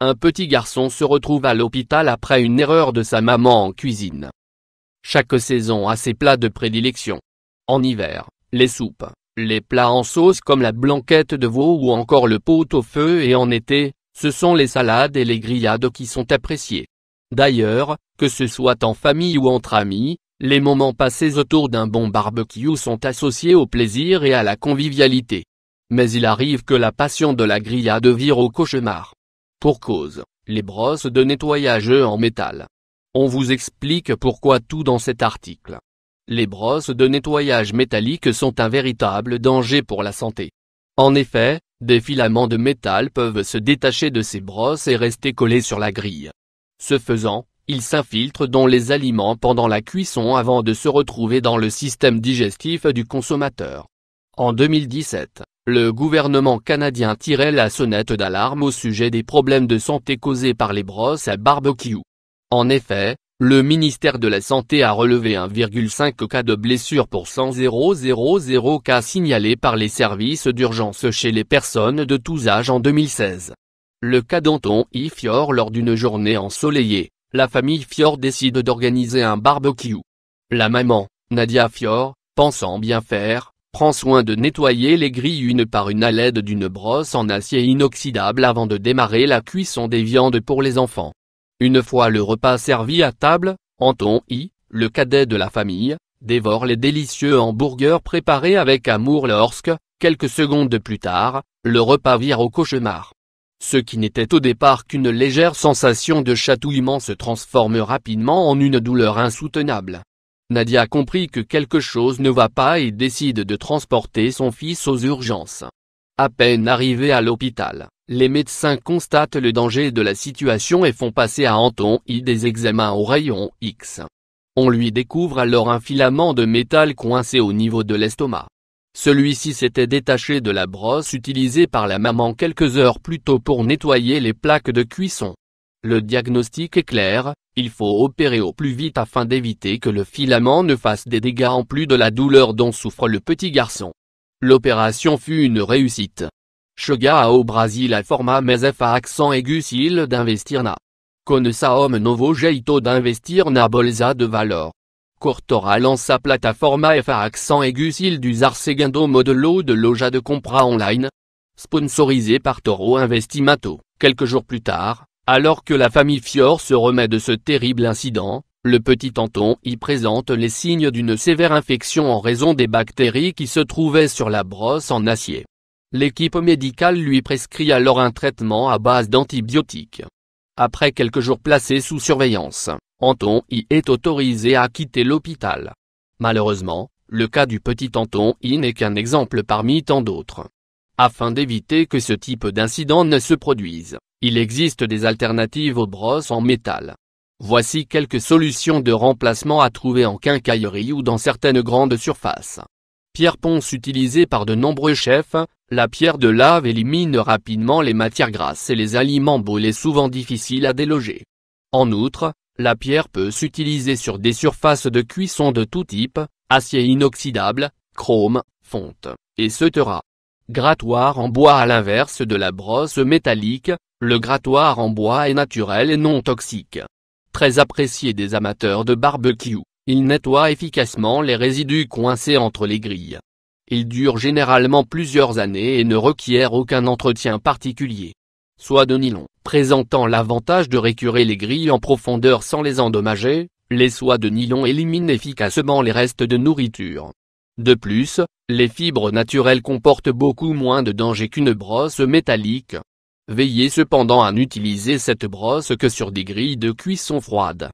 un petit garçon se retrouve à l'hôpital après une erreur de sa maman en cuisine. Chaque saison a ses plats de prédilection. En hiver, les soupes, les plats en sauce comme la blanquette de veau ou encore le pot-au-feu, et en été, ce sont les salades et les grillades qui sont appréciés. D'ailleurs, que ce soit en famille ou entre amis, les moments passés autour d'un bon barbecue sont associés au plaisir et à la convivialité. Mais il arrive que la passion de la grillade vire au cauchemar. Pour cause, les brosses de nettoyage en métal. On vous explique pourquoi tout dans cet article. Les brosses de nettoyage métalliques sont un véritable danger pour la santé. En effet, des filaments de métal peuvent se détacher de ces brosses et rester collés sur la grille. Ce faisant, ils s'infiltrent dans les aliments pendant la cuisson avant de se retrouver dans le système digestif du consommateur. En 2017, le gouvernement canadien tirait la sonnette d'alarme au sujet des problèmes de santé causés par les brosses à barbecue. En effet, le ministère de la Santé a relevé 1,5 cas de blessures pour 100 000 cas signalés par les services d'urgence chez les personnes de tous âges en 2016. Le cas d'Anton I. Fior. Lors d'une journée ensoleillée, la famille Fior décide d'organiser un barbecue. La maman, Nadia Fior, pensant bien faire, prend soin de nettoyer les grilles une par une à l'aide d'une brosse en acier inoxydable avant de démarrer la cuisson des viandes pour les enfants. Une fois le repas servi à table, Anton I., le cadet de la famille, dévore les délicieux hamburgers préparés avec amour lorsque, quelques secondes plus tard, le repas vire au cauchemar. Ce qui n'était au départ qu'une légère sensation de chatouillement se transforme rapidement en une douleur insoutenable. Nadia comprit que quelque chose ne va pas et décide de transporter son fils aux urgences. À peine arrivé à l'hôpital, les médecins constatent le danger de la situation et font passer à Anton I. des examens au rayon X. On lui découvre alors un filament de métal coincé au niveau de l'estomac. Celui-ci s'était détaché de la brosse utilisée par la maman quelques heures plus tôt pour nettoyer les plaques de cuisson. Le diagnostic est clair, il faut opérer au plus vite afin d'éviter que le filament ne fasse des dégâts en plus de la douleur dont souffre le petit garçon. L'opération fut une réussite. Chega ao Brasil informa mais a accent aigu s'il d'investir na. Começamos novo jeito d'investir na bolsa de valor. Cortora lança plataforma a accent aigu s'il d'usar segundo modelo de loja de compra online. Sponsorisé par Toro Investimento. Quelques jours plus tard, alors que la famille Fior se remet de ce terrible incident, le petit Anton y présente les signes d'une sévère infection en raison des bactéries qui se trouvaient sur la brosse en acier. L'équipe médicale lui prescrit alors un traitement à base d'antibiotiques. Après quelques jours placés sous surveillance, Anton I. est autorisé à quitter l'hôpital. Malheureusement, le cas du petit Anton I. n'est qu'un exemple parmi tant d'autres. Afin d'éviter que ce type d'incident ne se produise, il existe des alternatives aux brosses en métal. Voici quelques solutions de remplacement à trouver en quincaillerie ou dans certaines grandes surfaces. Pierre ponce utilisée par de nombreux chefs, la pierre de lave élimine rapidement les matières grasses et les aliments brûlés souvent difficiles à déloger. En outre, la pierre peut s'utiliser sur des surfaces de cuisson de tout type, acier inoxydable, chrome, fonte, etc. Grattoir en bois. À l'inverse de la brosse métallique, le grattoir en bois est naturel et non toxique. Très apprécié des amateurs de barbecue, il nettoie efficacement les résidus coincés entre les grilles. Il dure généralement plusieurs années et ne requiert aucun entretien particulier. Soie de nylon. Présentant l'avantage de récurer les grilles en profondeur sans les endommager, les soies de nylon éliminent efficacement les restes de nourriture. De plus, les fibres naturelles comportent beaucoup moins de danger qu'une brosse métallique. Veillez cependant à n'utiliser cette brosse que sur des grilles de cuisson froide.